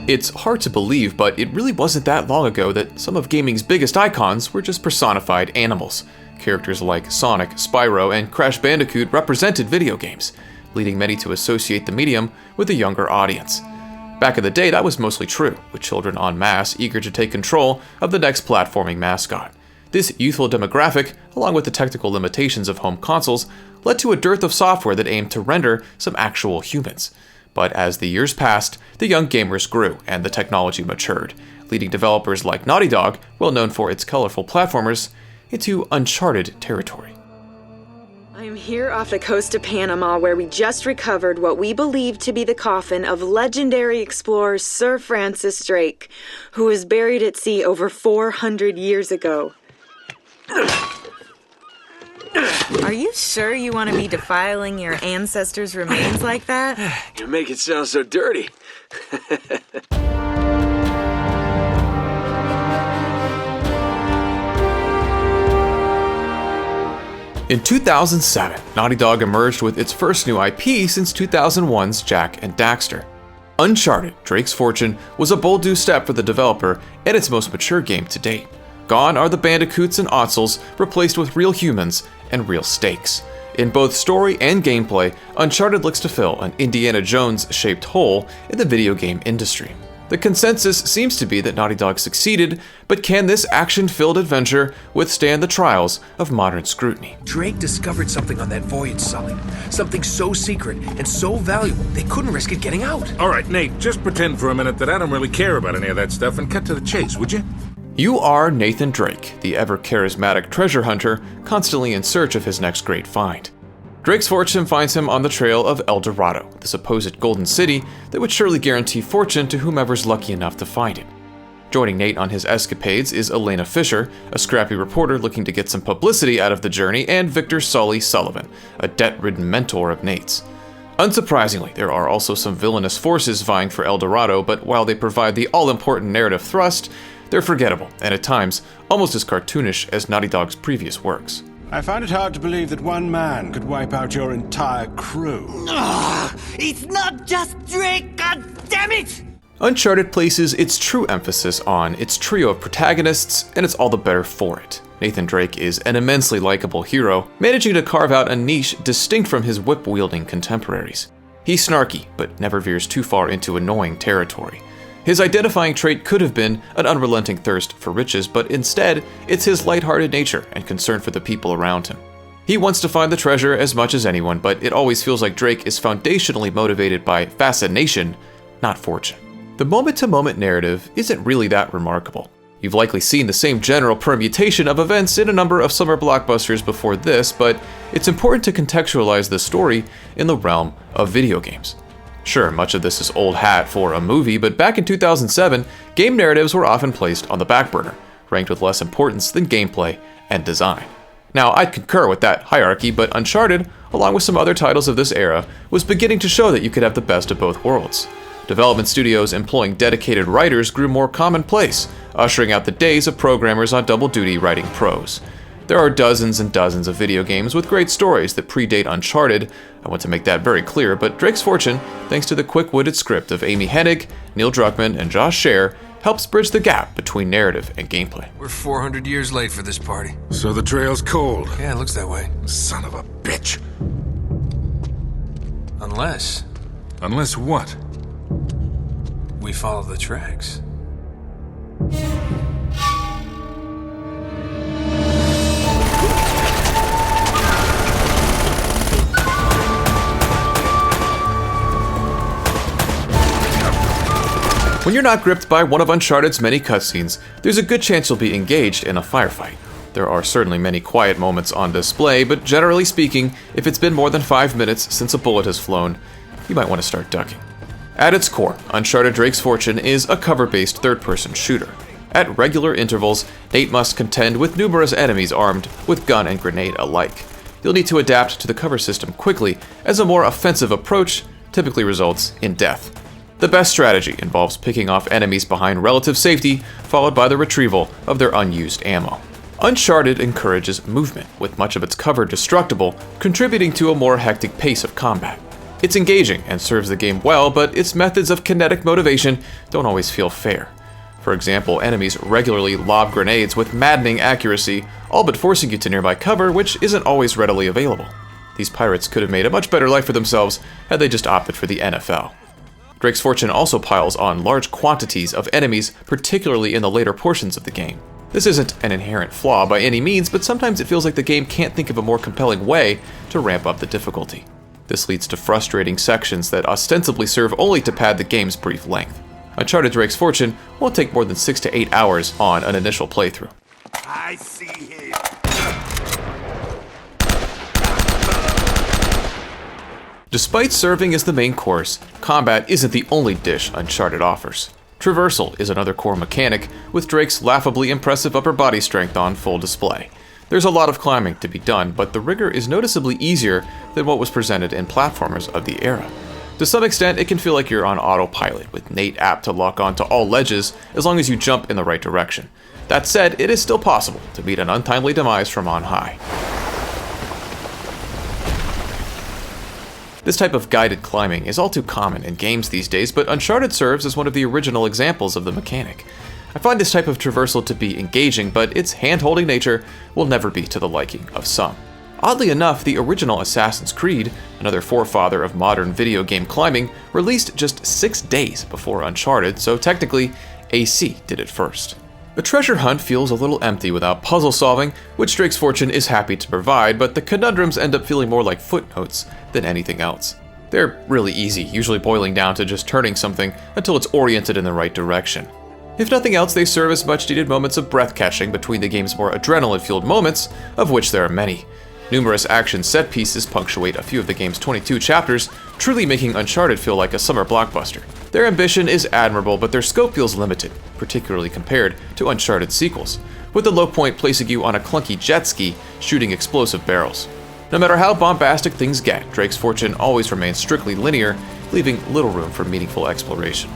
It's hard to believe, but it really wasn't that long ago that some of gaming's biggest icons were just personified animals. Characters like Sonic, Spyro, and Crash Bandicoot represented video games, leading many to associate the medium with a younger audience. Back in the day, that was mostly true, with children en masse eager to take control of the next platforming mascot. This youthful demographic, along with the technical limitations of home consoles, led to a dearth of software that aimed to render some actual humans. But as the years passed, the young gamers grew and the technology matured, leading developers like Naughty Dog, well known for its colorful platformers, into uncharted territory. I am here off the coast of Panama, where we just recovered what we believe to be the coffin of legendary explorer Sir Francis Drake, who was buried at sea over 400 years ago. Are you sure you want to be defiling your ancestors' remains like that? You make it sound so dirty. In 2007, Naughty Dog emerged with its first new IP since 2001's Jak and Daxter. Uncharted: Drake's Fortune was a bold new step for the developer and its most mature game to date. Gone are the bandicoots and otzels, replaced with real humans and real stakes. In both story and gameplay, Uncharted looks to fill an Indiana Jones-shaped hole in the video game industry. The consensus seems to be that Naughty Dog succeeded, but can this action-filled adventure withstand the trials of modern scrutiny? Drake discovered something on that voyage, Sully. Something so secret and so valuable, they couldn't risk it getting out. All right, Nate, just pretend for a minute that I don't really care about any of that stuff and cut to the chase, would you? You are Nathan Drake, the ever-charismatic treasure hunter, constantly in search of his next great find. Drake's fortune finds him on the trail of El Dorado, the supposed golden city that would surely guarantee fortune to whomever's lucky enough to find it. Joining Nate on his escapades is Elena Fisher, a scrappy reporter looking to get some publicity out of the journey, and Victor Sully Sullivan, a debt-ridden mentor of Nate's. Unsurprisingly, there are also some villainous forces vying for El Dorado, but while they provide the all-important narrative thrust, they're forgettable, and at times, almost as cartoonish as Naughty Dog's previous works. I find it hard to believe that one man could wipe out your entire crew. It's not just Drake, goddammit! Uncharted places its true emphasis on its trio of protagonists, and it's all the better for it. Nathan Drake is an immensely likable hero, managing to carve out a niche distinct from his whip-wielding contemporaries. He's snarky, but never veers too far into annoying territory. His identifying trait could have been an unrelenting thirst for riches, but instead, it's his lighthearted nature and concern for the people around him. He wants to find the treasure as much as anyone, but it always feels like Drake is foundationally motivated by fascination, not fortune. The moment-to-moment narrative isn't really that remarkable. You've likely seen the same general permutation of events in a number of summer blockbusters before this, but it's important to contextualize the story in the realm of video games. Sure, much of this is old hat for a movie, but back in 2007, game narratives were often placed on the back burner, ranked with less importance than gameplay and design. Now, I'd concur with that hierarchy, but Uncharted, along with some other titles of this era, was beginning to show that you could have the best of both worlds. Development studios employing dedicated writers grew more commonplace, ushering out the days of programmers on double duty writing prose. There are dozens and dozens of video games with great stories that predate Uncharted. I want to make that very clear, but Drake's Fortune, thanks to the quick-witted script of Amy Hennig, Neil Druckmann, and Josh Scher, helps bridge the gap between narrative and gameplay. We're 400 years late for this party. So the trail's cold. Yeah, it looks that way. Son of a bitch. Unless Unless what? we follow the tracks. When you're not gripped by one of Uncharted's many cutscenes, there's a good chance you'll be engaged in a firefight. There are certainly many quiet moments on display, but generally speaking, if it's been more than 5 minutes since a bullet has flown, you might want to start ducking. At its core, Uncharted: Drake's Fortune is a cover-based third-person shooter. At regular intervals, Nate must contend with numerous enemies armed with gun and grenade alike. You'll need to adapt to the cover system quickly, as a more offensive approach typically results in death. The best strategy involves picking off enemies behind relative safety, followed by the retrieval of their unused ammo. Uncharted encourages movement, with much of its cover destructible, contributing to a more hectic pace of combat. It's engaging and serves the game well, but its methods of kinetic motivation don't always feel fair. For example, enemies regularly lob grenades with maddening accuracy, all but forcing you to nearby cover, which isn't always readily available. These pirates could have made a much better life for themselves had they just opted for the NFL. Drake's Fortune also piles on large quantities of enemies, particularly in the later portions of the game. This isn't an inherent flaw by any means, but sometimes it feels like the game can't think of a more compelling way to ramp up the difficulty. This leads to frustrating sections that ostensibly serve only to pad the game's brief length. Uncharted Drake's Fortune won't take more than 6 to 8 hours on an initial playthrough. I see him. Despite serving as the main course, combat isn't the only dish Uncharted offers. Traversal is another core mechanic, with Drake's laughably impressive upper body strength on full display. There's a lot of climbing to be done, but the rigor is noticeably easier than what was presented in platformers of the era. To some extent, it can feel like you're on autopilot, with Nate apt to lock onto all ledges as long as you jump in the right direction. That said, it is still possible to meet an untimely demise from on high. This type of guided climbing is all too common in games these days, but Uncharted serves as one of the original examples of the mechanic. I find this type of traversal to be engaging, but its hand-holding nature will never be to the liking of some. Oddly enough, the original Assassin's Creed, another forefather of modern video game climbing, released just 6 days before Uncharted, so technically, AC did it first. The treasure hunt feels a little empty without puzzle solving, which Drake's Fortune is happy to provide, but the conundrums end up feeling more like footnotes than anything else. They're really easy, usually boiling down to just turning something until it's oriented in the right direction. If nothing else, they serve as much-needed moments of breath-catching between the game's more adrenaline-fueled moments, of which there are many. Numerous action set pieces punctuate a few of the game's 22 chapters, truly making Uncharted feel like a summer blockbuster. Their ambition is admirable, but their scope feels limited, particularly compared to Uncharted sequels, with the low point placing you on a clunky jet ski shooting explosive barrels. No matter how bombastic things get, Drake's Fortune always remains strictly linear, leaving little room for meaningful exploration.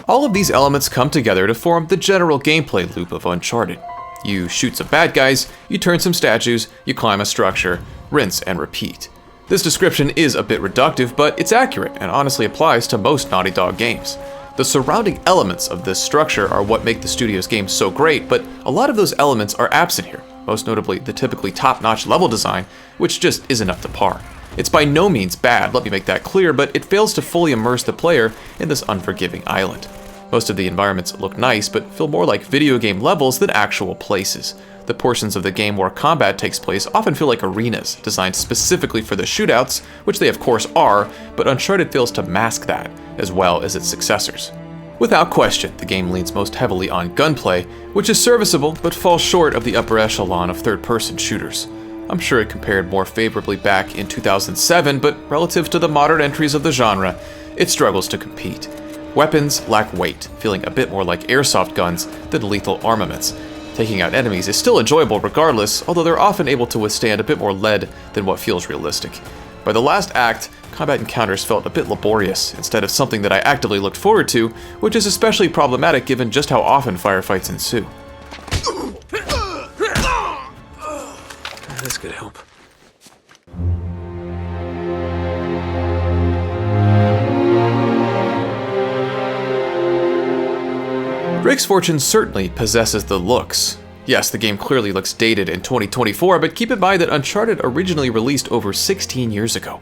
All of these elements come together to form the general gameplay loop of Uncharted. You shoot some bad guys, you turn some statues, you climb a structure, rinse and repeat. This description is a bit reductive, but it's accurate and honestly applies to most Naughty Dog games. The surrounding elements of this structure are what make the studio's games so great, but a lot of those elements are absent here, most notably the typically top-notch level design, which just isn't up to par. It's by no means bad, let me make that clear, but it fails to fully immerse the player in this unforgiving island. Most of the environments look nice, but feel more like video game levels than actual places. The portions of the game where combat takes place often feel like arenas, designed specifically for the shootouts, which they of course are, but Uncharted fails to mask that, as well as its successors. Without question, the game leans most heavily on gunplay, which is serviceable, but falls short of the upper echelon of third-person shooters. I'm sure it compared more favorably back in 2007, but relative to the modern entries of the genre, it struggles to compete. Weapons lack weight, feeling a bit more like airsoft guns than lethal armaments. Taking out enemies is still enjoyable regardless, although they're often able to withstand a bit more lead than what feels realistic. By the last act, combat encounters felt a bit laborious, instead of something that I actively looked forward to, which is especially problematic given just how often firefights ensue. This could help. Drake's Fortune certainly possesses the looks. Yes, the game clearly looks dated in 2024, but keep in mind that Uncharted originally released over 16 years ago.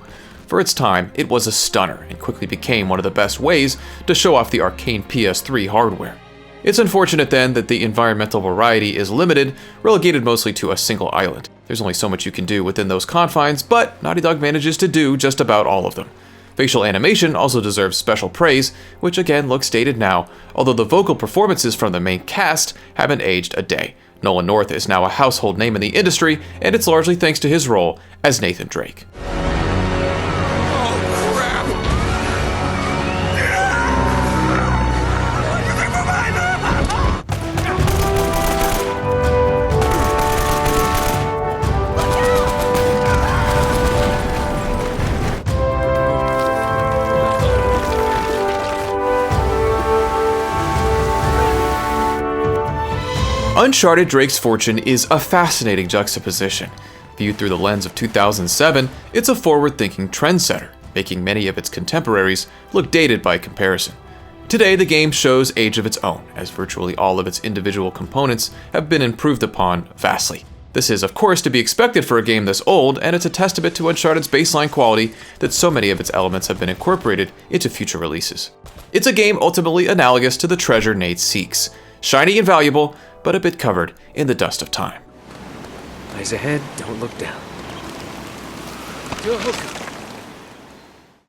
For its time, it was a stunner and quickly became one of the best ways to show off the arcane PS3 hardware. It's unfortunate then that the environmental variety is limited, relegated mostly to a single island. There's only so much you can do within those confines, but Naughty Dog manages to do just about all of them. Facial animation also deserves special praise, which again looks dated now, although the vocal performances from the main cast haven't aged a day. Nolan North is now a household name in the industry, and it's largely thanks to his role as Nathan Drake. Uncharted Drake's Fortune is a fascinating juxtaposition. Viewed through the lens of 2007, it's a forward-thinking trendsetter, making many of its contemporaries look dated by comparison. Today, the game shows age of its own, as virtually all of its individual components have been improved upon vastly. This is, of course, to be expected for a game this old, and it's a testament to Uncharted's baseline quality that so many of its elements have been incorporated into future releases. It's a game ultimately analogous to the treasure Nate seeks, shiny and valuable, but a bit covered in the dust of time. Eyes ahead, don't look down. To a hooker.